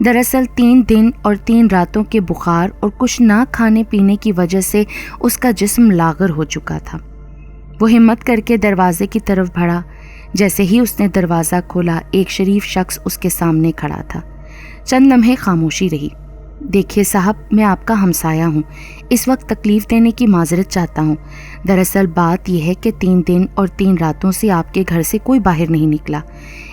دراصل 3 دن اور 3 راتوں کے بخار اور کچھ نہ کھانے پینے کی وجہ سے اس کا جسم لاغر ہو چکا تھا۔ وہ ہمت کر کے دروازے کی طرف بڑھا۔ جیسے ہی اس نے دروازہ کھولا، ایک شریف شخص اس کے سامنے کھڑا تھا۔ چند لمحے خاموشی رہی۔ دیکھیے صاحب، میں آپ کا ہمسایہ ہوں، اس وقت تکلیف دینے کی معذرت چاہتا ہوں۔ دراصل بات یہ ہے کہ 3 دن اور 3 راتوں سے آپ کے گھر سے کوئی باہر نہیں نکلا،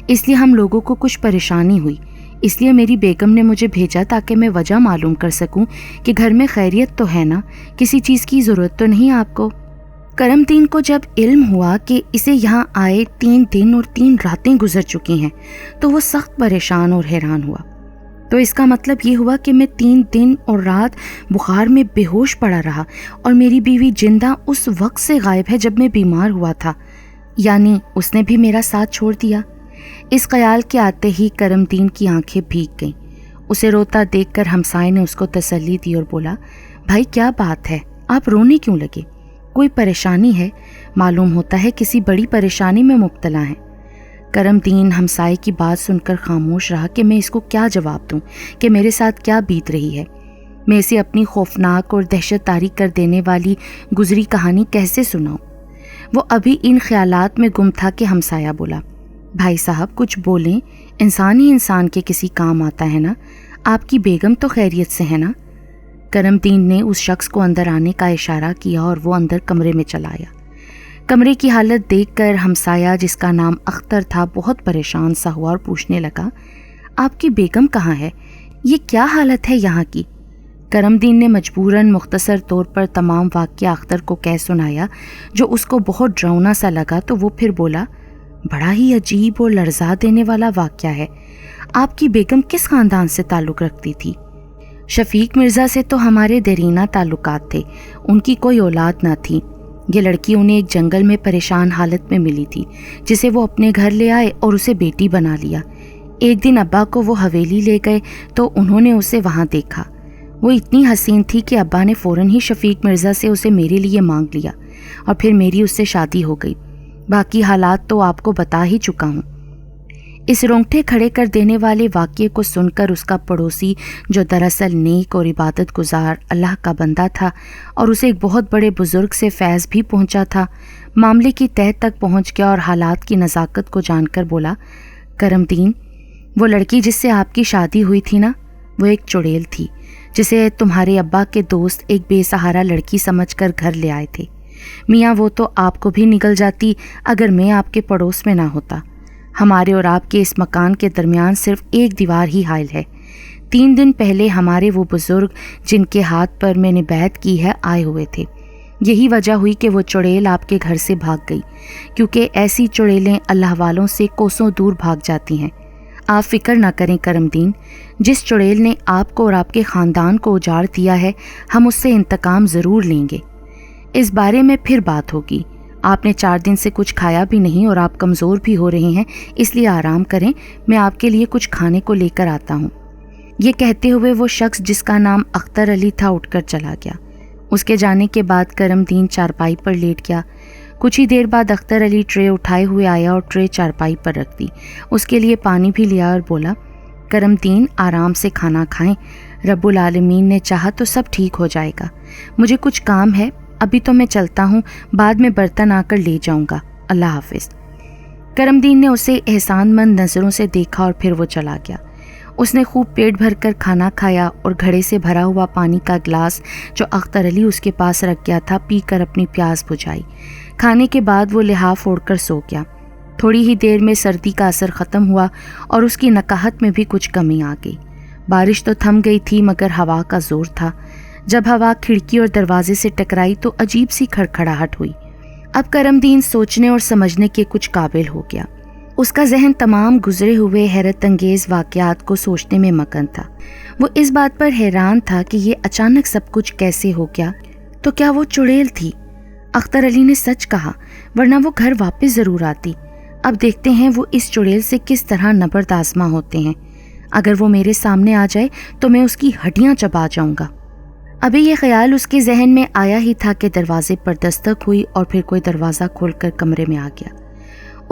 اس لیے ہم لوگوں کو کچھ پریشانی ہوئی، اس لیے میری بیگم نے مجھے بھیجا تاکہ میں وجہ معلوم کر سکوں کہ گھر میں خیریت تو ہے نا، کسی چیز کی ضرورت تو نہیں آپ کو۔ کرم دین کو جب علم ہوا کہ اسے یہاں آئے 3 دن اور 3 راتیں گزر چکی ہیں تو وہ سخت پریشان اور حیران ہوا۔ تو اس کا مطلب یہ ہوا کہ میں 3 دن اور رات بخار میں بے ہوش پڑا رہا اور میری بیوی جندہ اس وقت سے غائب ہے جب میں بیمار ہوا تھا، یعنی اس نے بھی میرا ساتھ چھوڑ دیا۔ اس خیال کے آتے ہی کرم دین کی آنکھیں بھیگ گئیں۔ اسے روتا دیکھ کر ہمسائے نے اس کو تسلی دی اور بولا، بھائی کیا بات ہے، آپ رونے کیوں لگے؟ کوئی پریشانی ہے؟ معلوم ہوتا ہے کسی بڑی پریشانی میں مبتلا ہیں۔ کرم دین ہمسائے کی بات سن کر خاموش رہا کہ میں اس کو کیا جواب دوں کہ میرے ساتھ کیا بیت رہی ہے۔ میں اسے اپنی خوفناک اور دہشت طاری کر دینے والی گزری کہانی کیسے سناؤں؟ وہ ابھی ان خیالات میں گم تھا کہ ہمسایہ بولا، بھائی صاحب کچھ بولیں، انسان ہی انسان کے کسی کام آتا ہے نا، آپ کی بیگم تو خیریت سے ہے نا؟ کرم دین نے اس شخص کو اندر آنے کا اشارہ کیا اور وہ اندر کمرے میں چلا آیا۔ کمرے کی حالت دیکھ کر ہمسایہ جس کا نام اختر تھا بہت پریشان سا ہوا اور پوچھنے لگا، آپ کی بیگم کہاں ہے؟ یہ کیا حالت ہے یہاں کی؟ کرم دین نے مجبوراً مختصر طور پر تمام واقعہ اختر کو کہہ سنایا، جو اس کو بہت ڈراؤنا سا لگا، تو وہ پھر بولا، بڑا ہی عجیب اور لرزا دینے والا واقعہ ہے۔ آپ کی بیگم کس خاندان سے تعلق رکھتی تھی؟ شفیق مرزا سے تو ہمارے دیرینہ تعلقات تھے، ان کی کوئی اولاد نہ تھی۔ یہ لڑکی انہیں ایک جنگل میں پریشان حالت میں ملی تھی، جسے وہ اپنے گھر لے آئے اور اسے بیٹی بنا لیا۔ ایک دن ابا کو وہ حویلی لے گئے تو انہوں نے اسے وہاں دیکھا۔ وہ اتنی حسین تھی کہ ابا نے فوراً ہی شفیق مرزا سے اسے میرے لیے مانگ لیا اور پھر میری اس سے شادی ہو گئی۔ باقی حالات تو آپ کو بتا ہی چکا ہوں۔ اس رونگٹے کھڑے کر دینے والے واقعے کو سن کر اس کا پڑوسی، جو دراصل نیک اور عبادت گزار اللہ کا بندہ تھا اور اسے ایک بہت بڑے بزرگ سے فیض بھی پہنچا تھا، معاملے کی تہہ تک پہنچ گیا اور حالات کی نزاکت کو جان کر بولا، کرم دین، وہ لڑکی جس سے آپ کی شادی ہوئی تھی نا، وہ ایک چڑیل تھی جسے تمہارے ابا کے دوست ایک بے سہارا لڑکی سمجھ کر گھر لے آئے تھے۔ میاں وہ تو آپ کو بھی نگل جاتی اگر میں آپ کے پڑوس میں نہ ہوتا۔ ہمارے اور آپ کے اس مکان کے درمیان صرف ایک دیوار ہی حائل ہے۔ 3 دن پہلے ہمارے وہ بزرگ جن کے ہاتھ پر میں نے بیعت کی ہے آئے ہوئے تھے۔ یہی وجہ ہوئی کہ وہ چڑیل آپ کے گھر سے بھاگ گئی، کیونکہ ایسی چڑیلیں اللہ والوں سے کوسوں دور بھاگ جاتی ہیں۔ آپ فکر نہ کریں کرم دین، جس چڑیل نے آپ کو اور آپ کے خاندان کو اجاڑ دیا ہے، ہم اس سے انتقام ضرور لیں گے۔ اس بارے میں پھر بات ہوگی۔ آپ نے 4 دن سے کچھ کھایا بھی نہیں اور آپ کمزور بھی ہو رہے ہیں، اس لیے آرام کریں، میں آپ کے لیے کچھ کھانے کو لے کر آتا ہوں۔ یہ کہتے ہوئے وہ شخص جس کا نام اختر علی تھا اٹھ کر چلا گیا۔ اس کے جانے کے بعد کرم دین چارپائی پر لیٹ گیا۔ کچھ ہی دیر بعد اختر علی ٹرے اٹھائے ہوئے آیا اور ٹرے چارپائی پر رکھ دی، اس کے لیے پانی بھی لیا اور بولا، کرم دین آرام سے کھانا کھائیں، رب العالمین نے چاہا تو سب ٹھیک ہو جائے گا۔ مجھے کچھ کام ہے، ابھی تو میں چلتا ہوں، بعد میں برتن آ کر لے جاؤں گا، اللہ حافظ۔ کرم دین نے اسے احسان مند نظروں سے دیکھا اور پھر وہ چلا گیا۔ اس نے خوب پیٹ بھر کر کھانا کھایا اور گھڑے سے بھرا ہوا پانی کا گلاس جو اختر علی اس کے پاس رکھ گیا تھا پی کر اپنی پیاس بجھائی۔ کھانے کے بعد وہ لحاف اوڑھ کر سو گیا۔ تھوڑی ہی دیر میں سردی کا اثر ختم ہوا اور اس کی نکاہت میں بھی کچھ کمی آ گئی۔ بارش تو تھم گئی تھی مگر ہوا کا زور تھا۔ جب ہوا کھڑکی اور دروازے سے ٹکرائی تو عجیب سی کھڑکھڑاہٹ ہوئی۔ اب کرم دین سوچنے اور سمجھنے کے کچھ قابل ہو گیا۔ اس کا ذہن تمام گزرے ہوئے حیرت انگیز واقعات کو سوچنے میں مگن تھا۔ وہ اس بات پر حیران تھا کہ یہ اچانک سب کچھ کیسے ہو گیا۔ تو کیا وہ چڑیل تھی؟ اختر علی نے سچ کہا، ورنہ وہ گھر واپس ضرور آتی۔ اب دیکھتے ہیں وہ اس چڑیل سے کس طرح نبرد آزما ہوتے ہیں۔ اگر وہ میرے سامنے آ جائے تو میں اس کی ہڈیاں چبا جاؤں گا۔ ابھی یہ خیال اس کے ذہن میں آیا ہی تھا کہ دروازے پر دستک ہوئی اور پھر کوئی دروازہ کھول کر کمرے میں آ گیا۔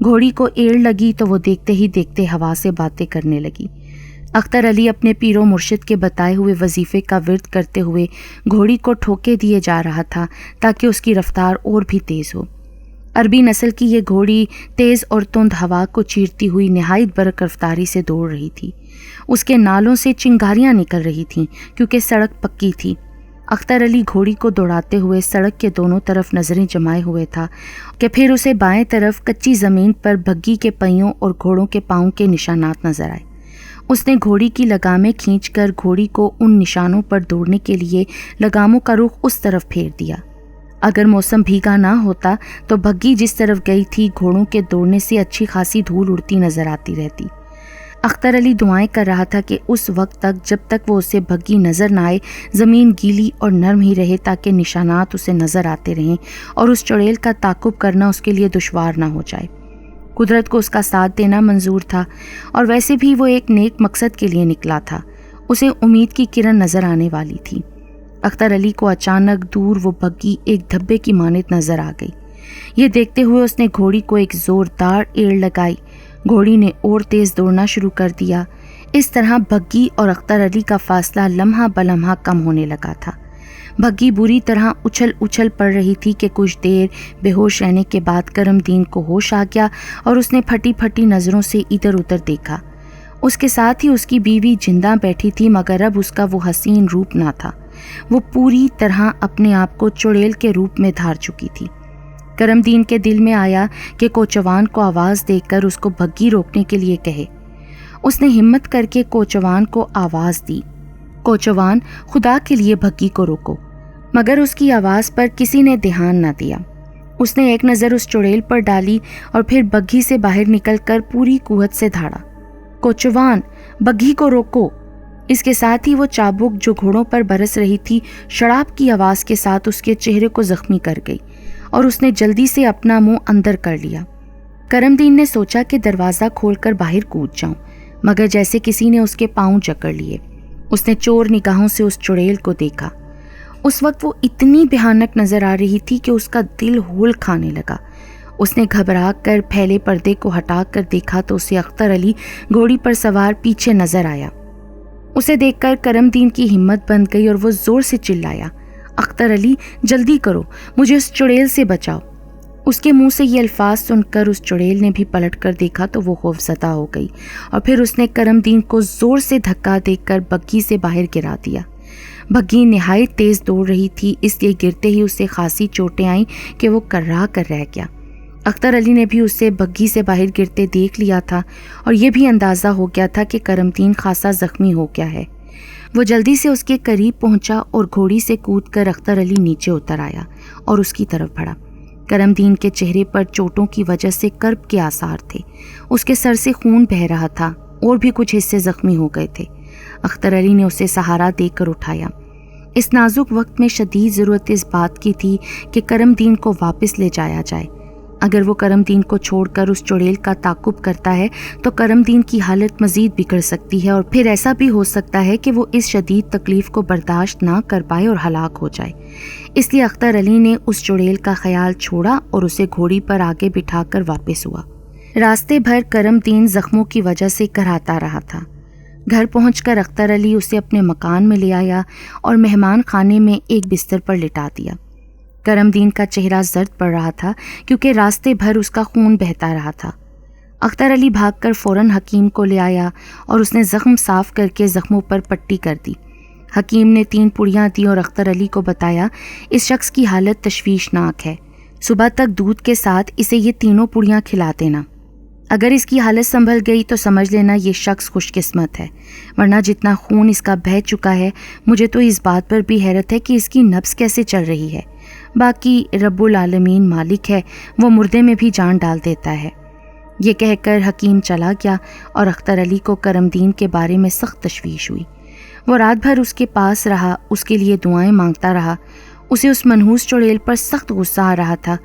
گھوڑی کو ایڑ لگی تو وہ دیکھتے ہی دیکھتے ہوا سے باتیں کرنے لگی۔ اختر علی اپنے پیر و مرشد کے بتائے ہوئے وظیفے کا ورد کرتے ہوئے گھوڑی کو ٹھوکے دیے جا رہا تھا تاکہ اس کی رفتار اور بھی تیز ہو۔ عربی نسل کی یہ گھوڑی تیز اور تند ہوا کو چیرتی ہوئی نہایت برق رفتاری سے دوڑ رہی تھی۔ اس کے نالوں سے چنگاریاں نکل رہی تھیں کیونکہ سڑک پکی تھی۔ اختر علی گھوڑی کو دوڑاتے ہوئے سڑک کے دونوں طرف نظریں جمائے ہوئے تھا کہ پھر اسے بائیں طرف کچی زمین پر بھگی کے پہیوں اور گھوڑوں کے پاؤں کے نشانات نظر آئے۔ اس نے گھوڑی کی لگامیں کھینچ کر گھوڑی کو ان نشانوں پر دوڑنے کے لیے لگاموں کا رخ اس طرف پھیر دیا۔ اگر موسم بھیگا نہ ہوتا تو بھگی جس طرف گئی تھی گھوڑوں کے دوڑنے سے اچھی خاصی دھول اڑتی نظر آتی رہتی۔ اختر علی دعائیں کر رہا تھا کہ اس وقت تک جب تک وہ اسے بھگی نظر نہ آئے زمین گیلی اور نرم ہی رہے تاکہ نشانات اسے نظر آتے رہیں اور اس چڑیل کا تعاقب کرنا اس کے لیے دشوار نہ ہو جائے۔ قدرت کو اس کا ساتھ دینا منظور تھا اور ویسے بھی وہ ایک نیک مقصد کے لیے نکلا تھا۔ اسے امید کی کرن نظر آنے والی تھی۔ اختر علی کو اچانک دور وہ بھگی ایک دھبے کی مانند نظر آ گئی۔ یہ دیکھتے ہوئے اس نے گھوڑی کو ایک زوردار ایڑ لگائی۔ گھوڑی نے اور تیز دوڑنا شروع کر دیا۔ اس طرح بھگی اور اختر علی کا فاصلہ لمحہ بلمحہ کم ہونے لگا تھا۔ بھگی بری طرح اچھل پڑ رہی تھی کہ کچھ دیر بے ہوش رہنے کے بعد کرم دین کو ہوش آ گیا اور اس نے پھٹی پھٹی نظروں سے ادھر ادھر دیکھا۔ اس کے ساتھ ہی اس کی بیوی جندہ بیٹھی تھی مگر اب اس کا وہ حسین روپ نہ تھا۔ وہ پوری طرح اپنے آپ کو چڑیل کے روپ میں دھار چکی تھی۔ کرم دین کے دل میں آیا کہ کوچوان کو آواز دے کر اس کو بھگی روکنے کے لیے کہے۔ اس نے ہمت کر کے کوچوان کو آواز دی، کوچوان خدا کے لیے بھگی کو روکو، مگر اس کی آواز پر کسی نے دھیان نہ دیا۔ اس نے ایک نظر اس چڑیل پر ڈالی اور پھر بگھی سے باہر نکل کر پوری قوت سے دھاڑا، کوچوان بگھی کو روکو۔ اس کے ساتھ ہی وہ چابک جو گھوڑوں پر برس رہی تھی شڑاب کی آواز کے ساتھ اس کے چہرے کو زخمی کر گئی اور اس نے جلدی سے اپنا منہ اندر کر لیا۔ کرم دین نے سوچا کہ دروازہ کھول کر باہر کود جاؤں مگر جیسے کسی نے اس کے پاؤں جکڑ لیے۔ اس نے چور نگاہوں سے اس چڑیل کو دیکھا۔ اس وقت وہ اتنی بھیانک نظر آ رہی تھی کہ اس کا دل ہول کھانے لگا۔ اس نے گھبرا کر پھیلے پردے کو ہٹا کر دیکھا تو اسے اختر علی گھوڑی پر سوار پیچھے نظر آیا۔ اسے دیکھ کر کرم دین کی ہمت بند گئی اور وہ زور سے چلایا، اختر علی جلدی کرو، مجھے اس چڑیل سے بچاؤ۔ اس کے منہ سے یہ الفاظ سن کر اس چڑیل نے بھی پلٹ کر دیکھا تو وہ خوفزدہ ہو گئی اور پھر اس نے کرم دین کو زور سے دھکا دے کر بگھی سے باہر گرا دیا۔ بگھی نہایت تیز دوڑ رہی تھی، اس لیے گرتے ہی اسے خاصی چوٹیں آئیں کہ وہ کرا کر رہ گیا۔ اختر علی نے بھی اسے بگھی سے باہر گرتے دیکھ لیا تھا اور یہ بھی اندازہ ہو گیا تھا کہ کرم دین خاصا زخمی ہو گیا ہے۔ وہ جلدی سے اس کے قریب پہنچا اور گھوڑی سے کود کر اختر علی نیچے اتر آیا اور اس کی طرف بڑھا۔ کرم دین کے چہرے پر چوٹوں کی وجہ سے کرب کے آثار تھے، اس کے سر سے خون بہہ رہا تھا اور بھی کچھ حصے زخمی ہو گئے تھے۔ اختر علی نے اسے سہارا دے کر اٹھایا۔ اس نازک وقت میں شدید ضرورت اس بات کی تھی کہ کرم دین کو واپس لے جایا جائے۔ اگر وہ کرم دین کو چھوڑ کر اس چڑیل کا تعاقب کرتا ہے تو کرم دین کی حالت مزید بگڑ سکتی ہے اور پھر ایسا بھی ہو سکتا ہے کہ وہ اس شدید تکلیف کو برداشت نہ کر پائے اور ہلاک ہو جائے۔ اس لیے اختر علی نے اس چڑیل کا خیال چھوڑا اور اسے گھوڑی پر آگے بٹھا کر واپس ہوا۔ راستے بھر کرم دین زخموں کی وجہ سے کراتا رہا تھا۔ گھر پہنچ کر اختر علی اسے اپنے مکان میں لے آیا اور مہمان خانے میں ایک بستر پر لٹا دیا۔ کرم دین کا چہرہ زرد پڑ رہا تھا کیونکہ راستے بھر اس کا خون بہتا رہا تھا۔ اختر علی بھاگ کر فوراً حکیم کو لے آیا اور اس نے زخم صاف کر کے زخموں پر پٹی کر دی۔ حکیم نے 3 پڑیاں دی اور اختر علی کو بتایا، اس شخص کی حالت تشویشناک ہے، صبح تک دودھ کے ساتھ اسے یہ 3 پڑیاں کھلا دینا۔ اگر اس کی حالت سنبھل گئی تو سمجھ لینا یہ شخص خوش قسمت ہے، ورنہ جتنا خون اس کا بہہ چکا ہے مجھے تو اس بات پر بھی حیرت ہے کہ اس کی نبض کیسے چل رہی ہے۔ باقی رب العالمین مالک ہے، وہ مردے میں بھی جان ڈال دیتا ہے۔ یہ کہہ کر حکیم چلا گیا اور اختر علی کو کرم دین کے بارے میں سخت تشویش ہوئی۔ وہ رات بھر اس کے پاس رہا، اس کے لیے دعائیں مانگتا رہا۔ اسے اس منحوس چڑیل پر سخت غصہ آ رہا تھا۔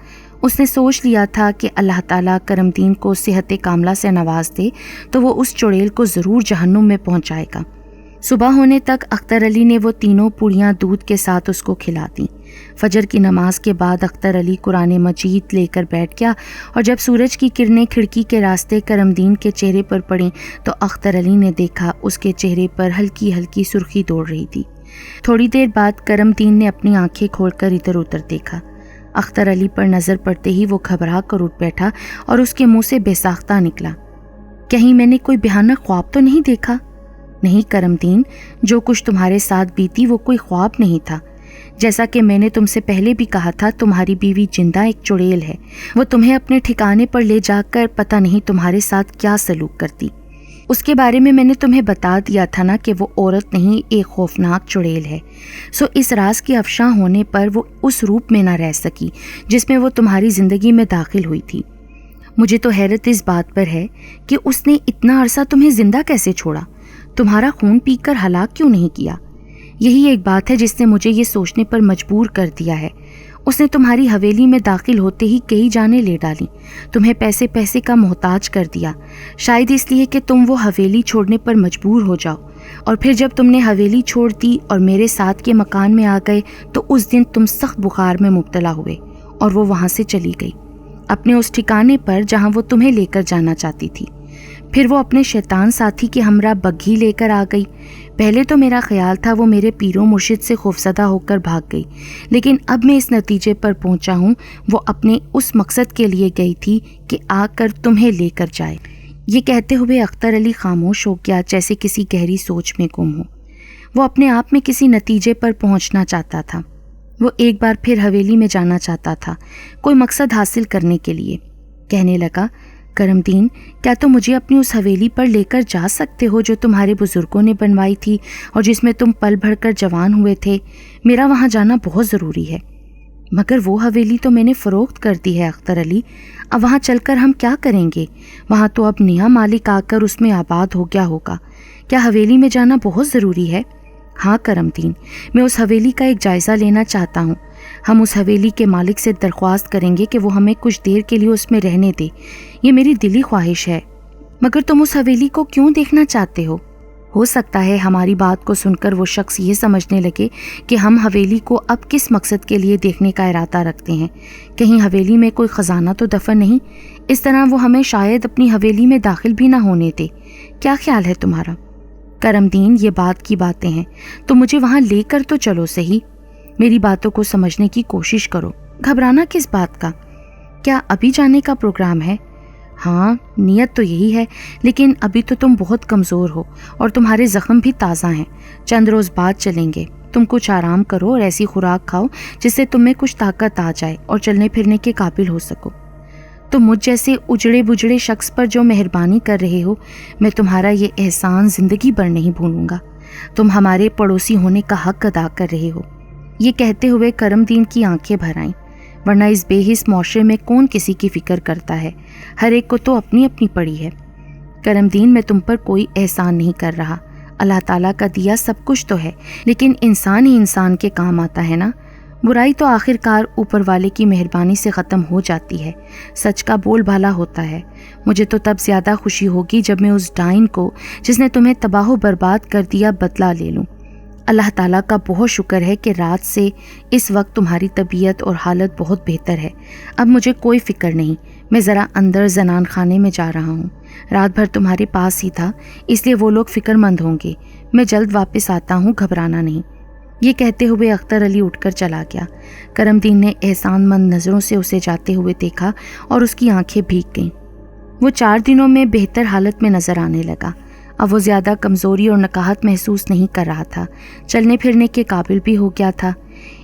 اس نے سوچ لیا تھا کہ اللہ تعالیٰ کرم دین کو صحت کاملہ سے نواز دے تو وہ اس چڑیل کو ضرور جہنم میں پہنچائے گا۔ صبح ہونے تک اختر علی نے وہ 3 پوڑیاں دودھ کے ساتھ اس کو کھلا دیں۔ فجر کی نماز کے بعد اختر علی قرآن مجید لے کر بیٹھ گیا اور جب سورج کی کرنیں کھڑکی کے راستے کرم دین کے چہرے پر پڑیں تو اختر علی نے دیکھا اس کے چہرے پر ہلکی ہلکی سرخی دوڑ رہی تھی۔ تھوڑی دیر بعد کرم دین نے اپنی آنکھیں کھول کر ادھر ادھر دیکھا۔ اختر علی پر نظر پڑتے ہی وہ گھبرا کر اٹھ بیٹھا اور اس کے منہ سے بے ساختہ نکلا، کہیں میں نے کوئی بھیانک خواب تو نہیں دیکھا؟ نہیں کرم دین، جو کچھ تمہارے ساتھ بیتی وہ کوئی خواب نہیں تھا۔ جیسا کہ میں نے تم سے پہلے بھی کہا تھا، تمہاری بیوی جندہ ایک چڑیل ہے، وہ تمہیں اپنے ٹھکانے پر لے جا کر پتہ نہیں تمہارے ساتھ کیا سلوک کرتی۔ اس کے بارے میں نے تمہیں بتا دیا تھا نا کہ وہ عورت نہیں، ایک خوفناک چڑیل ہے۔ سو اس راز کے افشاں ہونے پر وہ اس روپ میں نہ رہ سکی جس میں وہ تمہاری زندگی میں داخل ہوئی تھی۔ مجھے تو حیرت اس بات پر ہے کہ اس نے اتنا عرصہ تمہیں زندہ کیسے چھوڑا، تمہارا خون پی کر ہلاک کیوں نہیں کیا؟ یہی ایک بات ہے جس نے مجھے یہ سوچنے پر مجبور کر دیا ہے۔ اس نے تمہاری حویلی میں داخل ہوتے ہی کئی جانیں لے ڈالیں، تمہیں پیسے کا محتاج کر دیا، شاید اس لیے کہ تم وہ حویلی چھوڑنے پر مجبور ہو جاؤ، اور پھر جب تم نے حویلی چھوڑ دی اور میرے ساتھ کے مکان میں آ گئے تو اس دن تم سخت بخار میں مبتلا ہوئے اور وہ وہاں سے چلی گئی اپنے اس ٹھکانے پر جہاں وہ تمہیں لے کر جانا چاہتی تھی۔ پھر وہ اپنے شیطان ساتھی کے ہمراہ بگھی لے کر آ گئی۔ پہلے تو میرا خیال تھا وہ میرے پیر و مرشد سے خوفزدہ ہو کر بھاگ گئی، لیکن اب میں اس نتیجے پر پہنچا ہوں وہ اپنے اس مقصد کے لیے گئی تھی کہ آ کر تمہیں لے کر جائے۔ یہ کہتے ہوئے اختر علی خاموش ہو گیا، جیسے کسی گہری سوچ میں گم ہو۔ وہ اپنے آپ میں کسی نتیجے پر پہنچنا چاہتا تھا۔ وہ ایک بار پھر حویلی میں جانا چاہتا تھا، کوئی مقصد حاصل کرنے کے لیے۔ کہنے لگا، کرم دین، کیا تم مجھے اپنی اس حویلی پر لے کر جا سکتے ہو جو تمہارے بزرگوں نے بنوائی تھی اور جس میں تم پل بھر کر جوان ہوئے تھے؟ میرا وہاں جانا بہت ضروری ہے۔ مگر وہ حویلی تو میں نے فروخت کر دی ہے اختر علی، اب وہاں چل کر ہم کیا کریں گے؟ وہاں تو اب نیا مالک آ کر اس میں آباد ہو گیا ہوگا۔ کیا حویلی میں جانا بہت ضروری ہے؟ ہاں کرم دین، میں اس حویلی کا ایک جائزہ لینا چاہتا ہوں۔ ہم اس حویلی کے مالک سے درخواست کریں گے کہ وہ ہمیں کچھ دیر کے لیے اس میں رہنے دے، یہ میری دلی خواہش ہے۔ مگر تم اس حویلی کو کیوں دیکھنا چاہتے ہو سکتا ہے ہماری بات کو سن کر وہ شخص یہ سمجھنے لگے کہ ہم حویلی کو اب کس مقصد کے لیے دیکھنے کا ارادہ رکھتے ہیں، کہیں حویلی میں کوئی خزانہ تو دفن نہیں، اس طرح وہ ہمیں شاید اپنی حویلی میں داخل بھی نہ ہونے دے۔ کیا خیال ہے تمہارا؟ کرم دین، یہ بات کی باتیں ہیں، تو مجھے وہاں لے کر تو چلو صحیح، میری باتوں کو سمجھنے کی کوشش کرو۔ گھبرانا کس بات کا؟ کیا ابھی جانے کا پروگرام ہے؟ ہاں، نیت تو یہی ہے، لیکن ابھی تو تم بہت کمزور ہو اور تمہارے زخم بھی تازہ ہیں، چند روز بعد چلیں گے۔ تم کچھ آرام کرو اور ایسی خوراک کھاؤ جس سے تم میں کچھ طاقت آ جائے اور چلنے پھرنے کے قابل ہو سکو۔ تم مجھ جیسے اجڑے بجڑے شخص پر جو مہربانی کر رہے ہو، میں تمہارا یہ احسان زندگی بھر نہیں بھولوں گا۔ تم ہمارے پڑوسی ہونے کا حق ادا کر رہے ہو۔ یہ کہتے ہوئے کرم دین کی آنکھیں بھر آئیں، ورنہ اس بے حس معاشرے میں کون کسی کی فکر کرتا ہے، ہر ایک کو تو اپنی اپنی پڑی ہے۔ کرم دین، میں تم پر کوئی احسان نہیں کر رہا، اللہ تعالیٰ کا دیا سب کچھ تو ہے، لیکن انسان ہی انسان کے کام آتا ہے نا۔ برائی تو آخر کار اوپر والے کی مہربانی سے ختم ہو جاتی ہے، سچ کا بول بالا ہوتا ہے۔ مجھے تو تب زیادہ خوشی ہوگی جب میں اس ڈائن کو جس نے تمہیں تباہ و برباد کر دیا بدلہ لے لوں۔ اللہ تعالیٰ کا بہت شکر ہے کہ رات سے اس وقت تمہاری طبیعت اور حالت بہت بہتر ہے۔ اب مجھے کوئی فکر نہیں، میں ذرا اندر زنان خانے میں جا رہا ہوں، رات بھر تمہارے پاس ہی تھا، اس لیے وہ لوگ فکر مند ہوں گے۔ میں جلد واپس آتا ہوں، گھبرانا نہیں۔ یہ کہتے ہوئے اختر علی اٹھ کر چلا گیا۔ کرم دین نے احسان مند نظروں سے اسے جاتے ہوئے دیکھا اور اس کی آنکھیں بھیگ گئیں۔ وہ 4 دنوں میں بہتر حالت میں نظر آنے لگا۔ اب وہ زیادہ کمزوری اور نکاہت محسوس نہیں کر رہا تھا، چلنے پھرنے کے قابل بھی ہو گیا تھا۔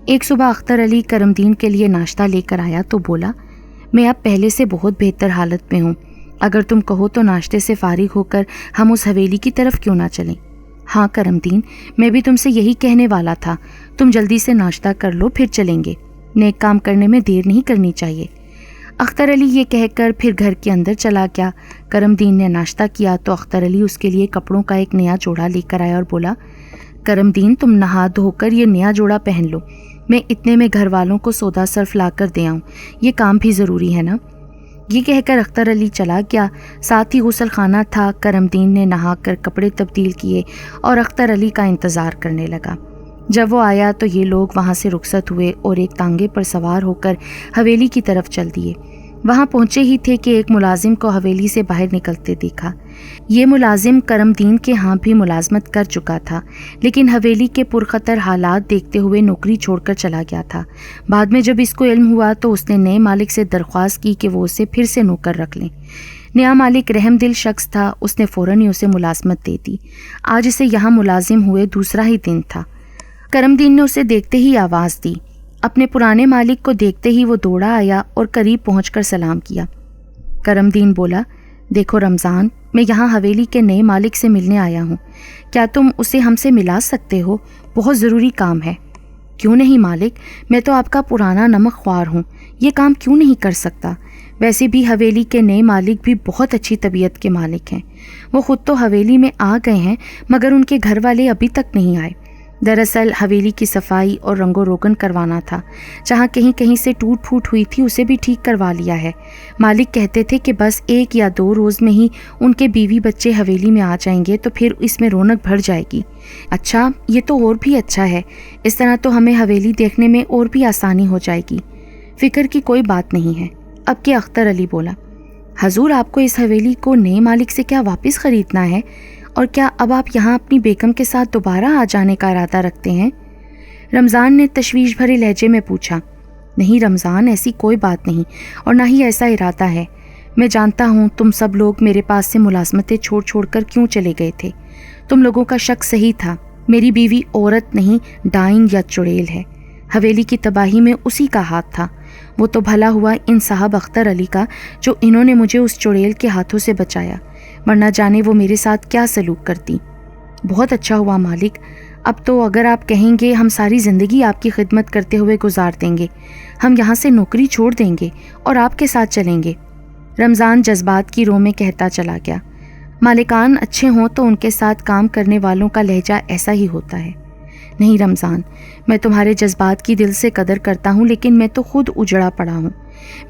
ایک صبح اختر علی کرم دین کے لیے ناشتہ لے کر آیا تو بولا، میں اب پہلے سے بہت بہتر حالت میں ہوں، اگر تم کہو تو ناشتے سے فارغ ہو کر ہم اس حویلی کی طرف کیوں نہ چلیں؟ ہاں کرم دین، میں بھی تم سے یہی کہنے والا تھا، تم جلدی سے ناشتہ کر لو پھر چلیں گے، نیک کام کرنے میں دیر نہیں کرنی چاہیے۔ اختر علی یہ کہہ کر پھر گھر کے اندر چلا گیا۔ کرم دین نے ناشتہ کیا تو اختر علی اس کے لیے کپڑوں کا ایک نیا جوڑا لے کر آیا اور بولا، کرم دین، تم نہا دھو کر یہ نیا جوڑا پہن لو، میں اتنے میں گھر والوں کو سودا صرف لا کر دے آؤں، یہ کام بھی ضروری ہے نا۔ یہ کہہ کر اختر علی چلا گیا، ساتھ ہی غسل خانہ تھا۔ کرم دین نے نہا کر کپڑے تبدیل کیے اور اختر علی کا انتظار کرنے لگا۔ جب وہ آیا تو یہ لوگ وہاں سے رخصت ہوئے اور ایک تانگے پر سوار ہو کر حویلی کی طرف چل دیے۔ وہاں پہنچے ہی تھے کہ ایک ملازم کو حویلی سے باہر نکلتے دیکھا۔ یہ ملازم کرم دین کے ہاں بھی ملازمت کر چکا تھا، لیکن حویلی کے پرخطر حالات دیکھتے ہوئے نوکری چھوڑ کر چلا گیا تھا۔ بعد میں جب اس کو علم ہوا تو اس نے نئے مالک سے درخواست کی کہ وہ اسے پھر سے نوکر رکھ لیں۔ نیا مالک رحم دل شخص تھا، اس نے فوراً ہی اسے ملازمت دے دی۔ آج اسے یہاں ملازم ہوئے دوسرا ہی دن تھا۔ کرم دین نے اسے دیکھتے ہی آواز دی۔ اپنے پرانے مالک کو دیکھتے ہی وہ دوڑا آیا اور قریب پہنچ کر سلام کیا۔ کرم دین بولا، دیکھو رمضان، میں یہاں حویلی کے نئے مالک سے ملنے آیا ہوں، کیا تم اسے ہم سے ملا سکتے ہو؟ بہت ضروری کام ہے۔ کیوں نہیں مالک، میں تو آپ کا پرانا نمک خوار ہوں، یہ کام کیوں نہیں کر سکتا؟ ویسے بھی حویلی کے نئے مالک بھی بہت اچھی طبیعت کے مالک ہیں۔ وہ خود تو حویلی میں آ گئے ہیں مگر ان کے گھر والے ابھی تک نہیں آئے۔ دراصل حویلی کی صفائی اور رنگ و روگن کروانا تھا، جہاں کہیں کہیں سے ٹوٹ پھوٹ ہوئی تھی اسے بھی ٹھیک کروا لیا ہے۔ مالک کہتے تھے کہ بس 1 یا 2 روز میں ہی ان کے بیوی بچے حویلی میں آ جائیں گے تو پھر اس میں رونق بھر جائے گی۔ اچھا، یہ تو اور بھی اچھا ہے، اس طرح تو ہمیں حویلی دیکھنے میں اور بھی آسانی ہو جائے گی۔ فکر کی کوئی بات نہیں ہے۔ اب کہ اختر علی بولا، حضور آپ کو اس حویلی کو نئے مالک سے کیا واپس خریدنا ہے؟ اور کیا اب آپ یہاں اپنی بیگم کے ساتھ دوبارہ آ جانے کا ارادہ رکھتے ہیں؟ رمضان نے تشویش بھرے لہجے میں پوچھا۔ نہیں رمضان، ایسی کوئی بات نہیں اور نہ ہی ایسا ارادہ ہے۔ میں جانتا ہوں تم سب لوگ میرے پاس سے ملازمتیں چھوڑ کر کیوں چلے گئے تھے۔ تم لوگوں کا شک صحیح تھا، میری بیوی عورت نہیں ڈائن یا چڑیل ہے۔ حویلی کی تباہی میں اسی کا ہاتھ تھا۔ وہ تو بھلا ہوا ان صاحب اختر علی کا جو انہوں نے مجھے اس چڑیل کے ہاتھوں سے بچایا، ورنہ جانے وہ میرے ساتھ کیا سلوک کرتی۔ بہت اچھا ہوا مالک، اب تو اگر آپ کہیں گے ہم ساری زندگی آپ کی خدمت کرتے ہوئے گزار دیں گے، ہم یہاں سے نوکری چھوڑ دیں گے اور آپ کے ساتھ چلیں گے۔ رمضان جذبات کی رو میں کہتا چلا گیا، مالکان اچھے ہوں تو ان کے ساتھ کام کرنے والوں کا لہجہ ایسا ہی ہوتا ہے۔ نہیں رمضان، میں تمہارے جذبات کی دل سے قدر کرتا ہوں، لیکن میں تو خود اجڑا پڑا ہوں۔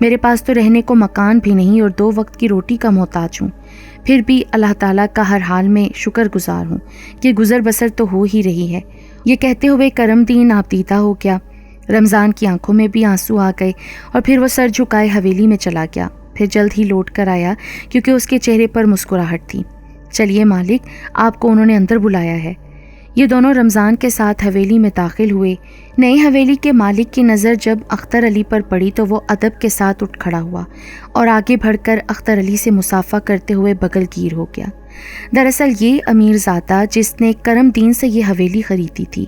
میرے پاس تو رہنے کو مکان بھی نہیں اور 2 وقت کی روٹی کا محتاج ہوں۔ پھر بھی اللہ تعالیٰ کا ہر حال میں شکر گزار ہوں کہ گزر بسر تو ہو ہی رہی ہے۔ یہ کہتے ہوئے کرم دین آبدیدہ ہو گیا۔ رمضان کی آنکھوں میں بھی آنسو آ گئے اور پھر وہ سر جھکائے حویلی میں چلا گیا۔ پھر جلد ہی لوٹ کر آیا کیونکہ اس کے چہرے پر مسکراہٹ تھی۔ چلیے مالک، آپ کو انہوں نے اندر بلایا ہے۔ یہ دونوں رمضان کے ساتھ حویلی میں داخل ہوئے۔ نئے حویلی کے مالک کی نظر جب اختر علی پر پڑی تو وہ ادب کے ساتھ اٹھ کھڑا ہوا اور آگے بڑھ کر اختر علی سے مصافحہ کرتے ہوئے بغل گیر ہو گیا۔ دراصل یہ امیر زادہ جس نے کرم دین سے یہ حویلی خریدی تھی،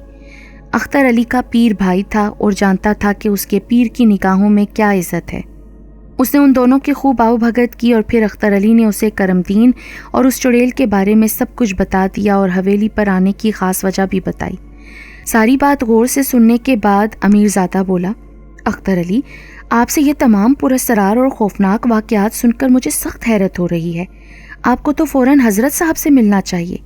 اختر علی کا پیر بھائی تھا اور جانتا تھا کہ اس کے پیر کی نگاہوں میں کیا عزت ہے۔ اس نے ان دونوں کی خوب آؤ بھگت کی اور پھر اختر علی نے اسے کرم دین اور اس چڑیل کے بارے میں سب کچھ بتا دیا اور حویلی پر آنے کی خاص وجہ بھی بتائی۔ ساری بات غور سے سننے کے بعد امیر زادہ بولا، اختر علی، آپ سے یہ تمام پراسرار اور خوفناک واقعات سن کر مجھے سخت حیرت ہو رہی ہے۔ آپ کو تو فوراً حضرت صاحب سے ملنا چاہیے۔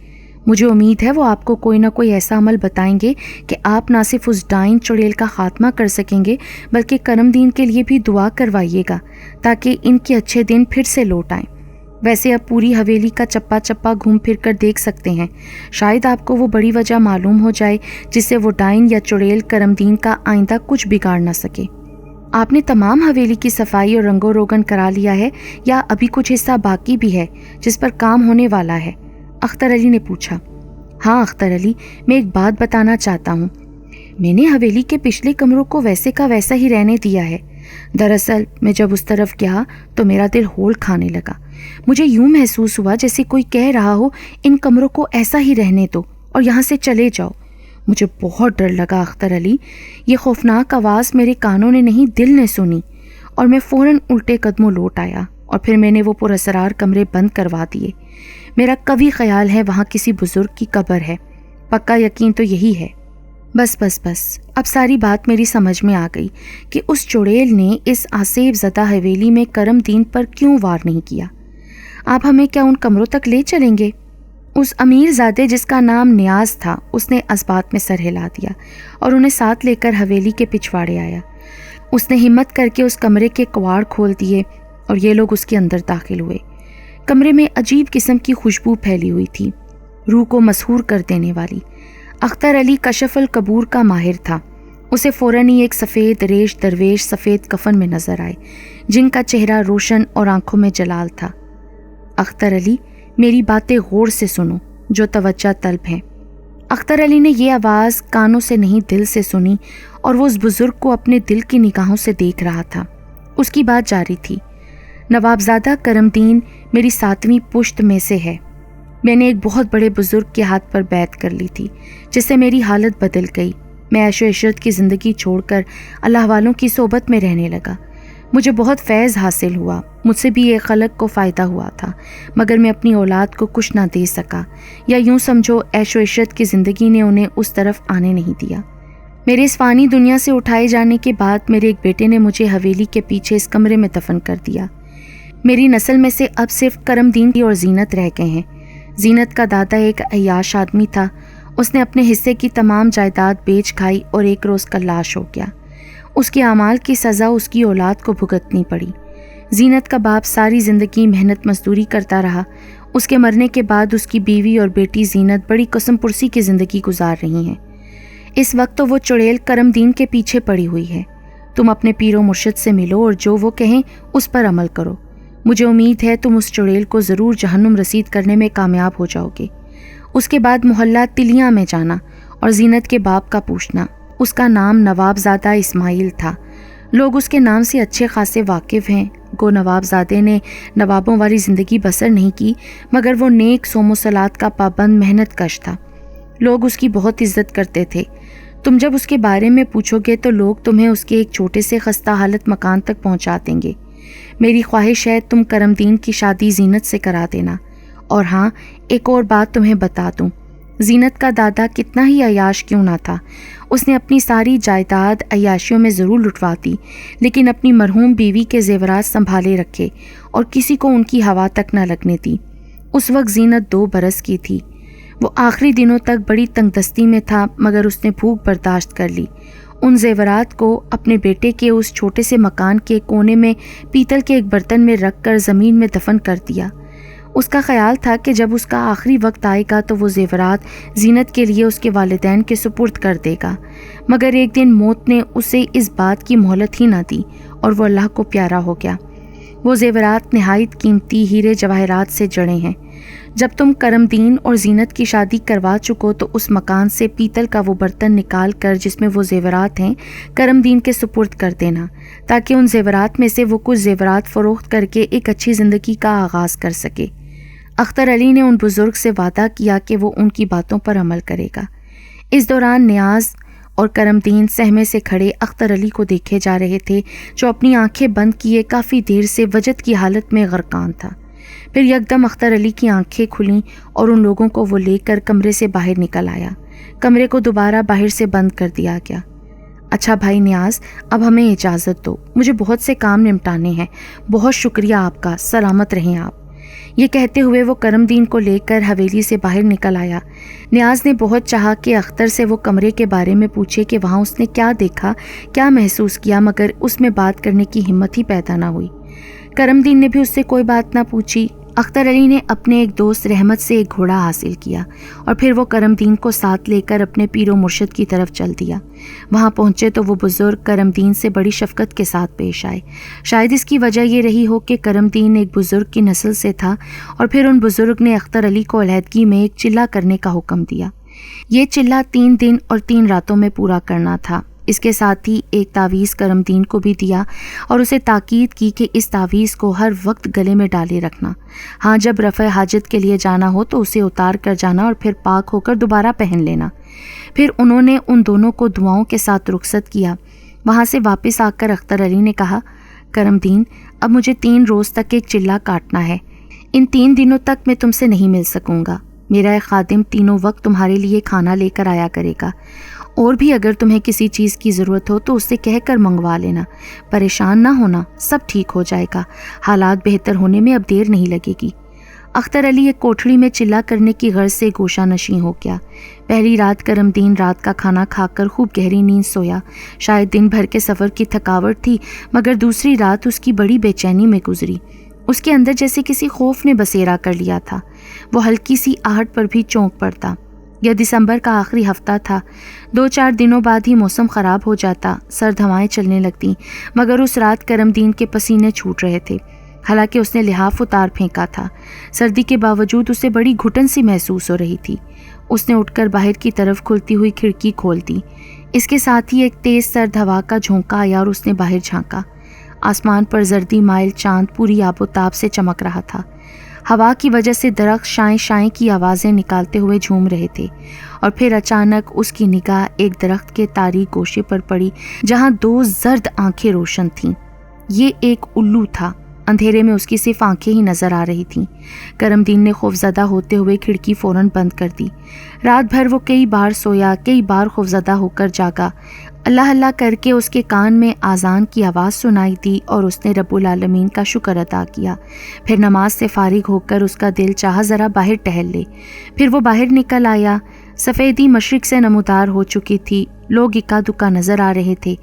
مجھے امید ہے وہ آپ کو کوئی نہ کوئی ایسا عمل بتائیں گے کہ آپ نہ صرف اس ڈائن چڑیل کا خاتمہ کر سکیں گے بلکہ کرم دین کے لیے بھی دعا کروائیے گا تاکہ ان کے اچھے دن پھر سے لوٹ آئیں۔ ویسے اب پوری حویلی کا چپا چپا گھوم پھر کر دیکھ سکتے ہیں، شاید آپ کو وہ بڑی وجہ معلوم ہو جائے جس سے وہ ڈائن یا چڑیل کرم دین کا آئندہ کچھ بگاڑ نہ سکے۔ آپ نے تمام حویلی کی صفائی اور رنگ و روگن کرا لیا ہے یا ابھی کچھ حصہ باقی بھی ہے جس پر کام ہونے والا ہے؟ اختر علی نے پوچھا۔ ہاں اختر علی، میں ایک بات بتانا چاہتا ہوں۔ میں نے حویلی کے پچھلے کمروں کو ویسے کا ویسا ہی رہنے دیا ہے۔ دراصل میں جب اس طرف گیا تو میرا دل ہول کھانے لگا۔ مجھے یوں محسوس ہوا جیسے کوئی کہہ رہا ہو ان کمروں کو ایسا ہی رہنے دو اور یہاں سے چلے جاؤ۔ مجھے بہت ڈر لگا اختر علی، یہ خوفناک آواز میرے کانوں نے نہیں دل نے سنی، اور میں فوراً الٹے قدموں لوٹ آیا اور پھر میں نے وہ پراسرار کمرے بند کروا دیے۔ میرا کبھی خیال ہے وہاں کسی بزرگ کی قبر ہے، پکا یقین تو یہی ہے۔ بس اب ساری بات میری سمجھ میں آ گئی کہ اس چڑیل نے اس آسیب زدہ حویلی میں کرم دین پر کیوں وار نہیں کیا۔ آپ ہمیں کیا ان کمروں تک لے چلیں گے؟ اس امیر زادے جس کا نام نیاز تھا، اس نے اس بات میں سر ہلا دیا اور انہیں ساتھ لے کر حویلی کے پچھواڑے آیا۔ اس نے ہمت کر کے اس کمرے کے کواڑ کھول دیے اور یہ لوگ اس کے اندر داخل ہوئے۔ کمرے میں عجیب قسم کی خوشبو پھیلی ہوئی تھی، روح کو مسحور کر دینے والی۔ اختر علی کشف القبور کا ماہر تھا. اسے فوراً ہی ایک سفید ریش درویش سفید کفن میں نظر آئے جن کا چہرہ روشن اور آنکھوں میں جلال تھا. اختر علی، میری باتیں غور سے سنو جو توجہ طلب ہیں. اختر علی نے یہ آواز کانوں سے نہیں دل سے سنی اور وہ اس بزرگ کو اپنے دل کی نگاہوں سے دیکھ رہا تھا. اس کی بات جاری تھی. نوابزادہ کرم دین میری 7ویں پشت میں سے ہے. میں نے ایک بہت بڑے بزرگ کے ہاتھ پر بیعت کر لی تھی جس سے میری حالت بدل گئی. میں عیش و عشرت کی زندگی چھوڑ کر اللہ والوں کی صحبت میں رہنے لگا. مجھے بہت فیض حاصل ہوا. مجھ سے بھی ایک خلق کو فائدہ ہوا تھا مگر میں اپنی اولاد کو کچھ نہ دے سکا، یا یوں سمجھو عیش و عشرت کی زندگی نے انہیں اس طرف آنے نہیں دیا. میرے اس فانی دنیا سے اٹھائے جانے کے بعد میرے ایک بیٹے نے مجھے حویلی کے پیچھے اس کمرے میں دفن کر دیا. میری نسل میں سے اب صرف کرم دین اور زینت رہ گئے ہیں. زینت کا دادا ایک عیاش آدمی تھا. اس نے اپنے حصے کی تمام جائیداد بیچ کھائی اور ایک روز کا لاش ہو گیا. اس کے اعمال کی سزا اس کی اولاد کو بھگتنی پڑی. زینت کا باپ ساری زندگی محنت مزدوری کرتا رہا. اس کے مرنے کے بعد اس کی بیوی اور بیٹی زینت بڑی قسم پرسی کی زندگی گزار رہی ہیں. اس وقت تو وہ چڑیل کرم دین کے پیچھے پڑی ہوئی ہے. تم اپنے پیر و مرشد سے ملو اور جو وہ کہیں اس پر عمل کرو. مجھے امید ہے تم اس چڑیل کو ضرور جہنم رسید کرنے میں کامیاب ہو جاؤ گے. اس کے بعد محلہ تلیاں میں جانا اور زینت کے باپ کا پوچھنا. اس کا نام نواب زادہ اسماعیل تھا. لوگ اس کے نام سے اچھے خاصے واقف ہیں. گو نواب زادے نے نوابوں والی زندگی بسر نہیں کی مگر وہ نیک صوم و صلات کا پابند محنت کش تھا. لوگ اس کی بہت عزت کرتے تھے. تم جب اس کے بارے میں پوچھو گے تو لوگ تمہیں اس کے ایک چھوٹے سے خستہ حالت مکان تک پہنچا دیں گے. میری خواہش ہے تم کرم دین کی شادی زینت سے کرا دینا. اور ہاں، ایک اور بات تمہیں بتا دوں. زینت کا دادا کتنا ہی عیاش کیوں نہ تھا، اس نے اپنی ساری جائیداد عیاشیوں میں ضرور لٹوا دی لیکن اپنی مرحوم بیوی کے زیورات سنبھالے رکھے اور کسی کو ان کی ہوا تک نہ لگنے دی. اس وقت زینت 2 برس کی تھی. وہ آخری دنوں تک بڑی تنگ دستی میں تھا مگر اس نے بھوک برداشت کر لی. ان زیورات کو اپنے بیٹے کے اس چھوٹے سے مکان کے کونے میں پیتل کے ایک برتن میں رکھ کر زمین میں دفن کر دیا. اس کا خیال تھا کہ جب اس کا آخری وقت آئے گا تو وہ زیورات زینت کے لیے اس کے والدین کے سپرد کر دے گا. مگر ایک دن موت نے اسے اس بات کی مہلت ہی نہ دی اور وہ اللہ کو پیارا ہو گیا. وہ زیورات نہایت قیمتی ہیرے جواہرات سے جڑے ہیں. جب تم کرم دین اور زینت کی شادی کروا چکو تو اس مکان سے پیتل کا وہ برتن نکال کر جس میں وہ زیورات ہیں کرم دین کے سپرد کر دینا تاکہ ان زیورات میں سے وہ کچھ زیورات فروخت کر کے ایک اچھی زندگی کا آغاز کر سکے. اختر علی نے ان بزرگ سے وعدہ کیا کہ وہ ان کی باتوں پر عمل کرے گا. اس دوران نیاز اور کرم دین سہمے سے کھڑے اختر علی کو دیکھے جا رہے تھے جو اپنی آنکھیں بند کیے کافی دیر سے وجد کی حالت میں غرقان تھا. پھر یکدم اختر علی کی آنکھیں کھلیں اور ان لوگوں کو وہ لے کر کمرے سے باہر نکل آیا. کمرے کو دوبارہ باہر سے بند کر دیا گیا. اچھا بھائی نیاز، اب ہمیں اجازت دو، مجھے بہت سے کام نمٹانے ہیں. بہت شکریہ آپ کا، سلامت رہیں آپ. یہ کہتے ہوئے وہ کرم دین کو لے کر حویلی سے باہر نکل آیا. نیاز نے بہت چاہا کہ اختر سے وہ کمرے کے بارے میں پوچھے کہ وہاں اس نے کیا دیکھا، کیا محسوس کیا، مگر اس میں بات کرنے کی ہمت ہی پیدا نہ ہوئی. کرم دین نے بھی اس سے کوئی بات نہ پوچھی. اختر علی نے اپنے ایک دوست رحمت سے ایک گھوڑا حاصل کیا اور پھر وہ کرم دین کو ساتھ لے کر اپنے پیر و مرشد کی طرف چل دیا. وہاں پہنچے تو وہ بزرگ کرم دین سے بڑی شفقت کے ساتھ پیش آئے. شاید اس کی وجہ یہ رہی ہو کہ کرم دین ایک بزرگ کی نسل سے تھا اور پھر ان بزرگ نے اختر علی کو علیحدگی میں ایک چلہ کرنے کا حکم دیا. یہ چلہ 3 دن اور 3 راتوں میں پورا کرنا تھا. اس کے ساتھ ہی ایک تعویذ کرم دین کو بھی دیا اور اسے تاکید کی کہ اس تعویذ کو ہر وقت گلے میں ڈالے رکھنا. ہاں، جب رفع حاجت کے لیے جانا ہو تو اسے اتار کر جانا اور پھر پاک ہو کر دوبارہ پہن لینا. پھر انہوں نے ان دونوں کو دعاؤں کے ساتھ رخصت کیا. وہاں سے واپس آ کر اختر علی نے کہا، کرم دین، اب مجھے 3 روز تک ایک چلہ کاٹنا ہے. ان 3 دنوں تک میں تم سے نہیں مل سکوں گا. میرا ایک خادم تینوں وقت تمہارے لیے کھانا لے کر آیا کرے گا. اور بھی اگر تمہیں کسی چیز کی ضرورت ہو تو اس سے کہہ کر منگوا لینا. پریشان نہ ہونا، سب ٹھیک ہو جائے گا. حالات بہتر ہونے میں اب دیر نہیں لگے گی. اختر علی ایک کوٹھڑی میں چلہ کرنے کی غرض سے گوشہ نشیں ہو گیا. پہلی رات کرم دین رات کا کھانا کھا کر خوب گہری نیند سویا. شاید دن بھر کے سفر کی تھکاوٹ تھی مگر دوسری رات اس کی بڑی بے چینی میں گزری. اس کے اندر جیسے کسی خوف نے بسیرا کر لیا تھا. وہ ہلکی سی آہٹ پر بھی چونک پڑتا. یہ دسمبر کا آخری ہفتہ تھا۔ 2-4 دنوں بعد ہی موسم خراب ہو جاتا، سرد ہوائیں چلنے لگتیں، مگر اس رات کرم دین کے پسینے چھوٹ رہے تھے، حالانکہ اس نے لحاف اتار پھینکا تھا۔ سردی کے باوجود اسے بڑی گھٹن سی محسوس ہو رہی تھی۔ اس نے اٹھ کر باہر کی طرف کھلتی ہوئی کھڑکی کھول دی۔ اس کے ساتھ ہی ایک تیز سرد ہوا کا جھونکا آیا اور اس نے باہر جھانکا۔ آسمان پر زردی مائل چاند پوری آب و تاب سے چمک رہا تھا۔ ہوا کی وجہ سے درخت شائیں شائیں کی آوازیں نکالتے ہوئے جھوم رہے تھے، اور پھر اچانک اس کی نگاہ ایک درخت کے تاریک گوشے پر پڑی جہاں 2 زرد آنکھیں روشن تھیں۔ یہ ایک الو تھا۔ اندھیرے میں اس کی صرف آنکھیں ہی نظر آ رہی تھیں۔ کرم دین نے خوفزدہ ہوتے ہوئے کھڑکی فوراً بند کر دی۔ رات بھر وہ کئی بار سویا، کئی بار خوفزدہ ہو کر جاگا۔ اللہ اللہ کر کے اس کے کان میں آذان کی آواز سنائی دی اور اس نے رب العالمین کا شکر ادا کیا۔ پھر نماز سے فارغ ہو کر اس کا دل چاہا ذرا باہر ٹہل لے۔ پھر وہ باہر نکل آیا۔ سفیدی مشرق سے نمودار ہو چکی تھی، لوگ اکا دکا نظر آ رہے تھے۔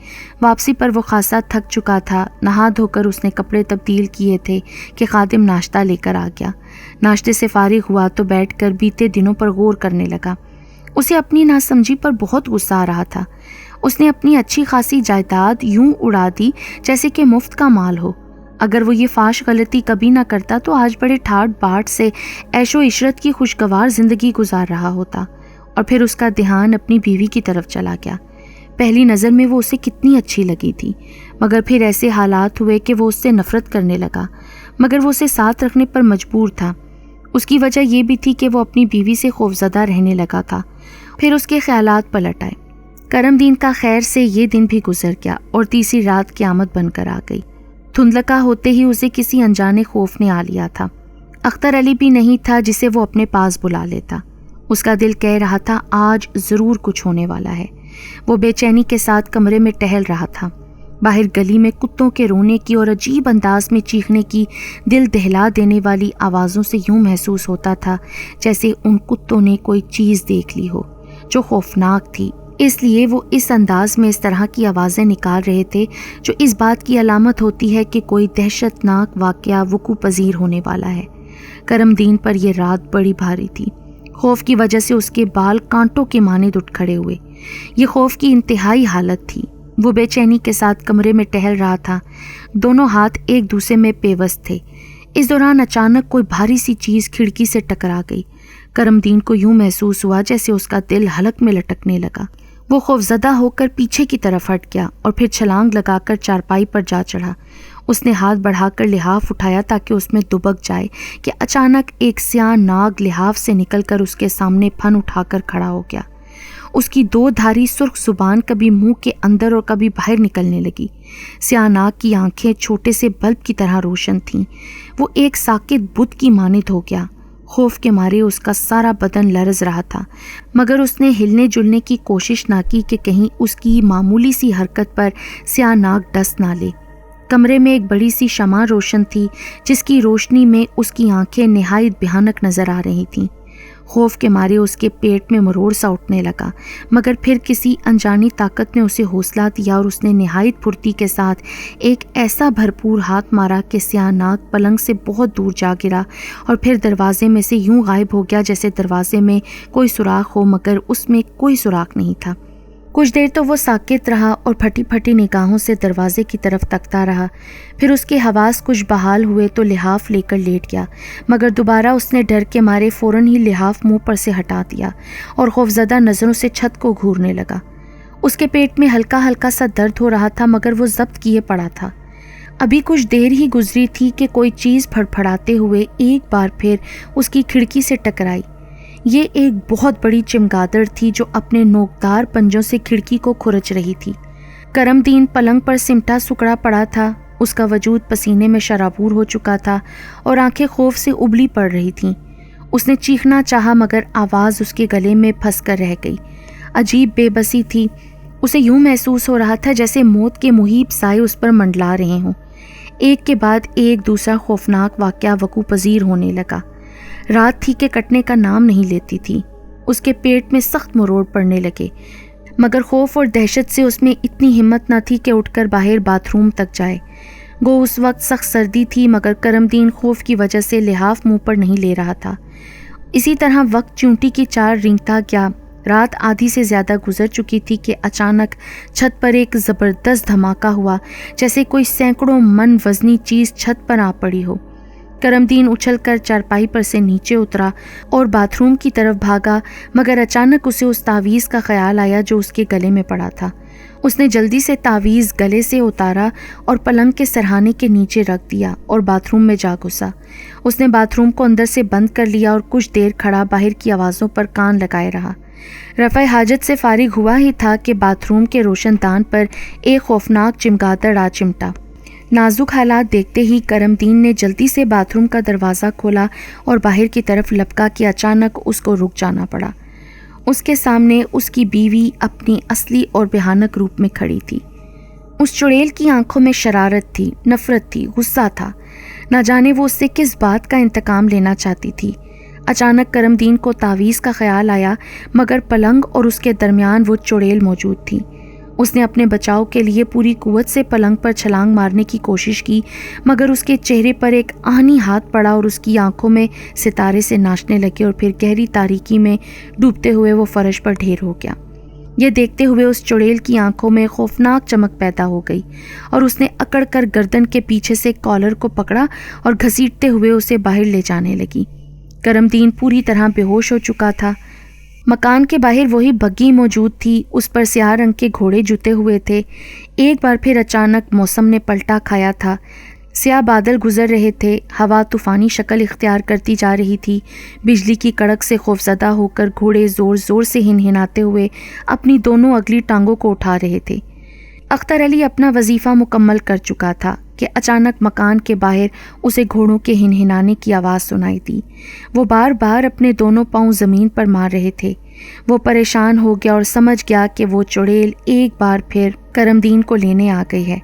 واپسی پر وہ خاصا تھک چکا تھا۔ نہا دھو کر اس نے کپڑے تبدیل کیے تھے کہ خادم ناشتہ لے کر آ گیا۔ ناشتے سے فارغ ہوا تو بیٹھ کر بیتے دنوں پر غور کرنے لگا۔ اسے اپنی ناسمجھی پر بہت غصہ آ رہا تھا۔ اس نے اپنی اچھی خاصی جائیداد یوں اڑا دی جیسے کہ مفت کا مال ہو۔ اگر وہ یہ فاش غلطی کبھی نہ کرتا تو آج بڑے ٹھاٹ باٹ سے عیش و عشرت کی خوشگوار زندگی گزار رہا ہوتا۔ اور پھر اس کا دھیان اپنی بیوی کی طرف چلا گیا۔ پہلی نظر میں وہ اسے کتنی اچھی لگی تھی، مگر پھر ایسے حالات ہوئے کہ وہ اس سے نفرت کرنے لگا، مگر وہ اسے ساتھ رکھنے پر مجبور تھا۔ اس کی وجہ یہ بھی تھی کہ وہ اپنی بیوی سے خوفزدہ رہنے لگا تھا۔ پھر اس کے خیالات پلٹ آئے۔ کرم دین کا خیر سے یہ دن بھی گزر گیا اور تیسری رات قیامت بن کر آ گئی۔ دھندلکا ہوتے ہی اسے کسی انجانے خوف نے آ لیا تھا۔ اختر علی بھی نہیں تھا جسے وہ اپنے پاس بلا لیتا۔ اس کا دل کہہ رہا تھا آج ضرور کچھ ہونے والا ہے۔ وہ بے چینی کے ساتھ کمرے میں ٹہل رہا تھا۔ باہر گلی میں کتوں کے رونے کی اور عجیب انداز میں چیخنے کی دل دہلا دینے والی آوازوں سے یوں محسوس ہوتا تھا جیسے ان کتوں نے کوئی چیز دیکھ لی ہو جو خوفناک تھی۔ اس لیے وہ اس انداز میں اس طرح کی آوازیں نکال رہے تھے جو اس بات کی علامت ہوتی ہے کہ کوئی دہشت ناک واقعہ وقوع پذیر ہونے والا ہے۔ کرم دین پر یہ رات بڑی بھاری تھی۔ خوف کی وجہ سے اس کے بال کانٹوں کے مانند اٹھ کھڑے ہوئے۔ یہ خوف کی انتہائی حالت تھی۔ وہ بے چینی کے ساتھ کمرے میں ٹہل رہا تھا۔ دونوں ہاتھ ایک دوسرے میں پیوست تھے۔ اس دوران اچانک کوئی بھاری سی چیز کھڑکی سے ٹکرا گئی۔ کرم دین کو یوں محسوس ہوا جیسے اس کا دل حلق میں لٹکنے لگا۔ وہ خوفزدہ ہو کر پیچھے کی طرف ہٹ گیا اور پھر چھلانگ لگا کر چارپائی پر جا چڑھا۔ اس نے ہاتھ بڑھا کر لحاف اٹھایا تاکہ اس میں دبک جائے کہ اچانک ایک سیاہ ناگ لحاف سے نکل کر اس کے سامنے پھن اٹھا کر کھڑا ہو گیا۔ اس کی 2 دھاری سرخ زبان کبھی منہ کے اندر اور کبھی باہر نکلنے لگی۔ سیاہ ناگ کی آنکھیں چھوٹے سے بلب کی طرح روشن تھیں۔ وہ ایک ساکت بت کی مانند ہو گیا۔ خوف کے مارے اس کا سارا بدن لرز رہا تھا، مگر اس نے ہلنے جلنے کی کوشش نہ کی کہ کہیں اس کی معمولی سی حرکت پر سیاہ ناگ ڈس نہ لے۔ کمرے میں ایک بڑی سی شمع روشن تھی جس کی روشنی میں اس کی آنکھیں نہایت بھیانک نظر آ رہی تھیں۔ خوف کے مارے اس کے پیٹ میں مروڑ سا اٹھنے لگا، مگر پھر کسی انجانی طاقت نے اسے حوصلہ دیا اور اس نے نہایت پھرتی کے ساتھ ایک ایسا بھرپور ہاتھ مارا کہ سیاہ ناگ پلنگ سے بہت دور جا گرا اور پھر دروازے میں سے یوں غائب ہو گیا جیسے دروازے میں کوئی سوراخ ہو مگر اس میں کوئی سوراخ نہیں تھا۔ کچھ دیر تو وہ ساکت رہا اور پھٹی پھٹی نگاہوں سے دروازے کی طرف تکتا رہا۔ پھر اس کے حواس کچھ بحال ہوئے تو لحاف لے کر لیٹ گیا، مگر دوبارہ اس نے ڈر کے مارے فوراً ہی لحاف منہ پر سے ہٹا دیا اور خوفزدہ نظروں سے چھت کو گھورنے لگا۔ اس کے پیٹ میں ہلکا ہلکا سا درد ہو رہا تھا مگر وہ ضبط کیے پڑا تھا۔ ابھی کچھ دیر ہی گزری تھی کہ کوئی چیز پھڑپھڑاتے ہوئے ایک بار پھر اس کی کھڑکی سے ٹکرائی۔ یہ ایک بہت بڑی چمگادڑ تھی جو اپنے نوکدار پنجوں سے کھڑکی کو کھرچ رہی تھی۔ کرم دین پلنگ پر سمٹا سکڑا پڑا تھا۔ اس کا وجود پسینے میں شرابور ہو چکا تھا اور آنکھیں خوف سے ابلی پڑ رہی تھیں۔ اس نے چیخنا چاہا مگر آواز اس کے گلے میں پھنس کر رہ گئی۔ عجیب بے بسی تھی۔ اسے یوں محسوس ہو رہا تھا جیسے موت کے مہیب سائے اس پر منڈلا رہے ہوں۔ ایک کے بعد ایک دوسرا خوفناک واقعہ وقوع پذیر ہونے لگا۔ رات تھی کہ کٹنے کا نام نہیں لیتی تھی۔ اس کے پیٹ میں سخت مروڑ پڑنے لگے، مگر خوف اور دہشت سے اس میں اتنی ہمت نہ تھی کہ اٹھ کر باہر باتھ روم تک جائے۔ گو اس وقت سخت سردی تھی مگر کرم دین خوف کی وجہ سے لحاف منہ پر نہیں لے رہا تھا۔ اسی طرح وقت چونٹی کی چار رینگتا گیا۔ رات آدھی سے زیادہ گزر چکی تھی کہ اچانک چھت پر ایک زبردست دھماکہ ہوا، جیسے کوئی سینکڑوں من وزنی چیز چھت پر آ پڑی ہو۔ کرم دین اچھل کر چارپائی پر سے نیچے اترا اور باتھ روم کی طرف بھاگا، مگر اچانک اسے اس تعویذ کا خیال آیا جو اس کے گلے میں پڑا تھا۔ اس نے جلدی سے تعویذ گلے سے اتارا اور پلنگ کے سرہانے کے نیچے رکھ دیا اور باتھ روم میں جا گھسا۔ اس نے باتھ روم کو اندر سے بند کر لیا اور کچھ دیر کھڑا باہر کی آوازوں پر کان لگائے رہا۔ رفع حاجت سے فارغ ہوا ہی تھا کہ باتھ روم کے روشن دان پر ایک خوفناک چمگادڑ آ چمٹا۔ نازک حالات دیکھتے ہی کرم دین نے جلدی سے باتھ روم کا دروازہ کھولا اور باہر کی طرف لپکا کہ اچانک اس کو رک جانا پڑا۔ اس کے سامنے اس کی بیوی اپنی اصلی اور بھیانک روپ میں کھڑی تھی۔ اس چڑیل کی آنکھوں میں شرارت تھی، نفرت تھی، غصہ تھا۔ نہ جانے وہ اس سے کس بات کا انتقام لینا چاہتی تھی۔ اچانک کرم دین کو تعویذ کا خیال آیا، مگر پلنگ اور اس کے درمیان وہ چڑیل موجود تھی۔ اس نے اپنے بچاؤ کے لیے پوری قوت سے پلنگ پر چھلانگ مارنے کی کوشش کی، مگر اس کے چہرے پر ایک آہنی ہاتھ پڑا اور اس کی آنکھوں میں ستارے سے ناچنے لگے اور پھر گہری تاریکی میں ڈوبتے ہوئے وہ فرش پر ڈھیر ہو گیا۔ یہ دیکھتے ہوئے اس چڑیل کی آنکھوں میں خوفناک چمک پیدا ہو گئی اور اس نے اکڑ کر گردن کے پیچھے سے کالر کو پکڑا اور گھسیٹتے ہوئے اسے باہر لے جانے لگی۔ کرم دین پوری طرح بے ہوش ہو چکا تھا۔ مکان کے باہر وہی بگی موجود تھی، اس پر سیاہ رنگ کے گھوڑے جتے ہوئے تھے۔ ایک بار پھر اچانک موسم نے پلٹا کھایا تھا۔ سیاہ بادل گزر رہے تھے، ہوا طوفانی شکل اختیار کرتی جا رہی تھی۔ بجلی کی کڑک سے خوفزدہ ہو کر گھوڑے زور زور سے ہنہناتے ہوئے اپنی دونوں اگلی ٹانگوں کو اٹھا رہے تھے۔ اختر علی اپنا وظیفہ مکمل کر چکا تھا کہ اچانک مکان کے باہر اسے گھوڑوں کے ہنہنانے کی آواز سنائی دی۔ وہ بار بار اپنے دونوں پاؤں زمین پر مار رہے تھے۔ وہ پریشان ہو گیا اور سمجھ گیا کہ وہ چڑیل ایک بار پھر کرم دین کو لینے آ گئی ہے۔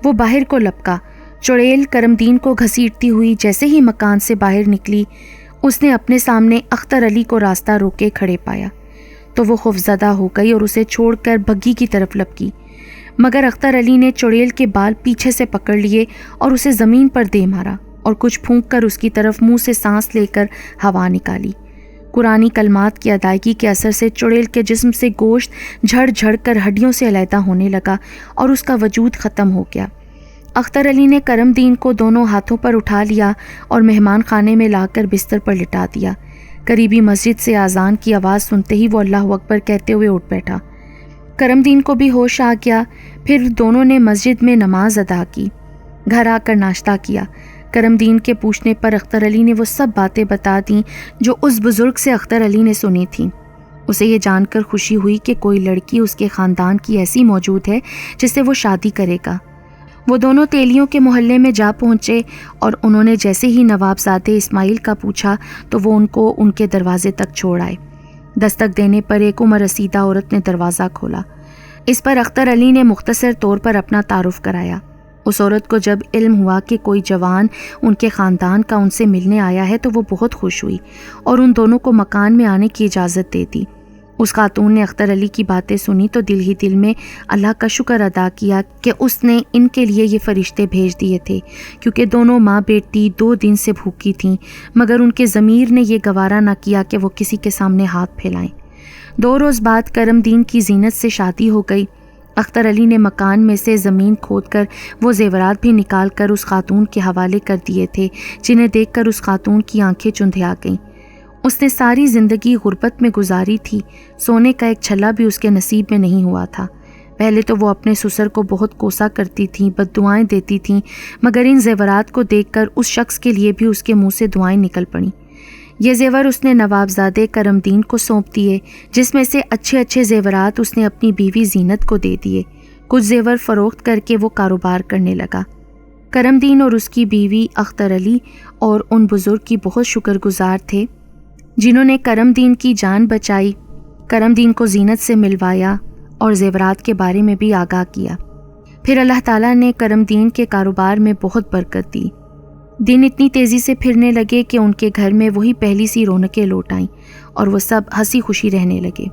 وہ باہر کو لپکا۔ چڑیل کرم دین کو گھسیٹتی ہوئی جیسے ہی مکان سے باہر نکلی، اس نے اپنے سامنے اختر علی کو راستہ روکے کھڑے پایا تو وہ خوفزدہ ہو گئی اور اسے چھوڑ کر بگی کی طرف لپکی، مگر اختر علی نے چڑیل کے بال پیچھے سے پکڑ لیے اور اسے زمین پر دے مارا اور کچھ پھونک کر اس کی طرف منہ سے سانس لے کر ہوا نکالی۔ قرآنی کلمات کی ادائیگی کے اثر سے چڑیل کے جسم سے گوشت جھڑ جھڑ کر ہڈیوں سے علیحدہ ہونے لگا اور اس کا وجود ختم ہو گیا۔ اختر علی نے کرم دین کو دونوں ہاتھوں پر اٹھا لیا اور مہمان خانے میں لا کر بستر پر لٹا دیا۔ قریبی مسجد سے اذان کی آواز سنتے ہی وہ اللہ اکبر کہتے ہوئے اٹھ بیٹھا۔ کرم دین کو بھی ہوش آ گیا۔ پھر دونوں نے مسجد میں نماز ادا کی، گھر آ کر ناشتہ کیا۔ کرم دین کے پوچھنے پر اختر علی نے وہ سب باتیں بتا دیں جو اس بزرگ سے اختر علی نے سنی تھیں۔ اسے یہ جان کر خوشی ہوئی کہ کوئی لڑکی اس کے خاندان کی ایسی موجود ہے جس سے وہ شادی کرے گا۔ وہ دونوں تیلیوں کے محلے میں جا پہنچے اور انہوں نے جیسے ہی نوابزادے اسماعیل کا پوچھا تو وہ ان کو ان کے دروازے تک چھوڑ آئے۔ دستک دینے پر ایک عمر رسیدہ عورت نے دروازہ کھولا۔ اس پر اختر علی نے مختصر طور پر اپنا تعارف کرایا۔ اس عورت کو جب علم ہوا کہ کوئی جوان ان کے خاندان کا ان سے ملنے آیا ہے تو وہ بہت خوش ہوئی اور ان دونوں کو مکان میں آنے کی اجازت دے دی۔ اس خاتون نے اختر علی کی باتیں سنی تو دل ہی دل میں اللہ کا شکر ادا کیا کہ اس نے ان کے لیے یہ فرشتے بھیج دیے تھے، کیونکہ دونوں ماں بیٹی 2 دن سے بھوکی تھیں، مگر ان کے ضمیر نے یہ گوارا نہ کیا کہ وہ کسی کے سامنے ہاتھ پھیلائیں۔ 2 روز بعد کرم دین کی زینت سے شادی ہو گئی۔ اختر علی نے مکان میں سے زمین کھود کر وہ زیورات بھی نکال کر اس خاتون کے حوالے کر دیے تھے، جنہیں دیکھ کر اس خاتون کی آنکھیں چندھیا گئیں۔ اس نے ساری زندگی غربت میں گزاری تھی، سونے کا ایک چھلا بھی اس کے نصیب میں نہیں ہوا تھا۔ پہلے تو وہ اپنے سسر کو بہت کوسا کرتی تھیں، بد دعائیں دیتی تھیں، مگر ان زیورات کو دیکھ کر اس شخص کے لیے بھی اس کے منہ سے دعائیں نکل پڑیں۔ یہ زیور اس نے نوابزادے کرم دین کو سونپ دیے، جس میں سے اچھے اچھے زیورات اس نے اپنی بیوی زینت کو دے دیے۔ کچھ زیور فروخت کر کے وہ کاروبار کرنے لگا۔ کرم دین اور اس کی بیوی اختر علی اور ان بزرگ کی بہت شکر گزار تھے جنہوں نے کرم دین کی جان بچائی، کرم دین کو زینت سے ملوایا اور زیورات کے بارے میں بھی آگاہ کیا۔ پھر اللہ تعالیٰ نے کرم دین کے کاروبار میں بہت برکت دی۔ دن اتنی تیزی سے پھرنے لگے کہ ان کے گھر میں وہی پہلی سی رونقیں لوٹ آئیں اور وہ سب ہنسی خوشی رہنے لگے۔